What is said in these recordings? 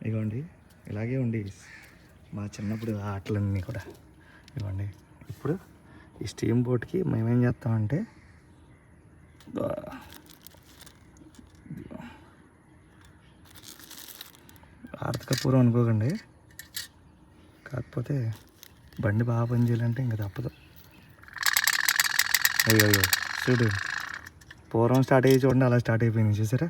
ఇదిగోండి ఇలాగే ఉండి మా చిన్నప్పుడు ఆటలన్నీ కూడా. ఇదిగోండి ఇప్పుడు ఈ స్టీమ్ బోట్కి మేమేం చేస్తామంటే ఆర్థికపూర్వం అనుకోకండి, కాకపోతే బండి బాగా పనిచేయాలంటే ఇంకా తప్పదు. అయ్యో చూడు, పూర్వం స్టార్ట్ అయ్యి చూడండి అలా స్టార్ట్ అయిపోయింది చూసారా.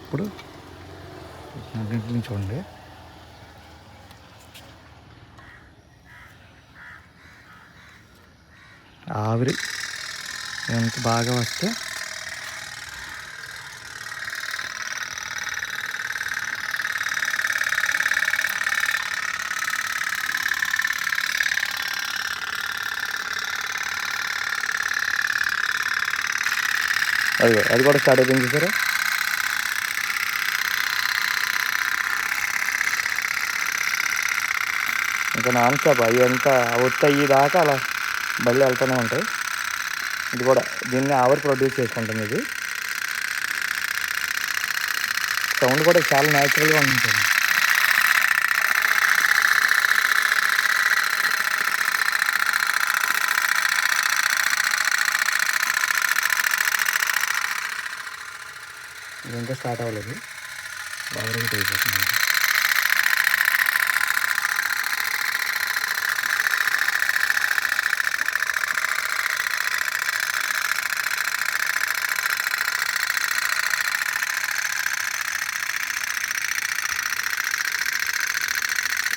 ఇప్పుడు చూడండి ఆవిరి ఎంత బాగా వస్తే అది కూడా స్టార్ట్ అయిపోయింది చూసారా. ఇంకా నాన్ స్టాప్ అవి ఎంత ఒత్తి అయ్యి దాకా అలా బళ్ళు వెళ్తూనే ఉంటాయి. ఇది కూడా దీన్ని ఆవిరి ప్రొడ్యూస్ చేసుకుంటుంది. ఇది సౌండ్ కూడా చాలా న్యాచురల్గా ఉంటుంది. ఇది ఇంకా స్టార్ట్ అవ్వలేదు, బాగా అయిపోతుంది.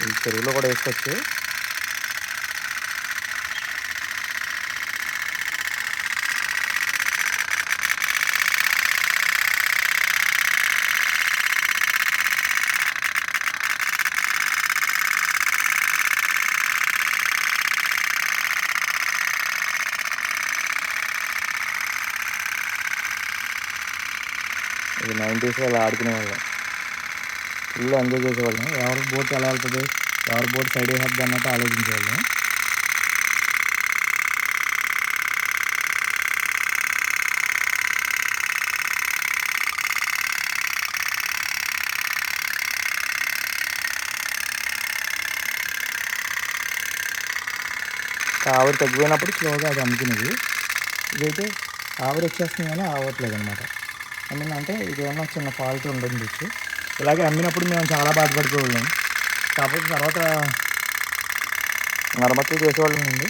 ఈ చెరువులో కూడా వేసుకోవచ్చు. ఇది 90s అలా ఆడుకునే వాళ్ళం, ఫుల్ ఎంజాయ్ చేసేవాళ్ళం. ఎవరి బోట్ ఎలా వెళ్తుంది, ఎవరి బోట్ సైడ్ వేసేద్ది అన్నట్టు ఆలోచించేవాళ్ళం. ఆవిరి తగ్గిపోయినప్పుడు స్లోగా అది అమ్ముకునేది. ఇదైతే ఆవిరి వచ్చేస్తుంది కానీ ఆవట్లేదు అనమాట. అంటే ఇది ఏమన్నా చిన్న ఫాల్ట్ ఉండొచ్చు. ఇలాగే అమ్మినప్పుడు మేము చాలా బాధపడిపోయాం. కాకపోతే తర్వాత మరమ్మతులు చేసేవాళ్ళం అండి.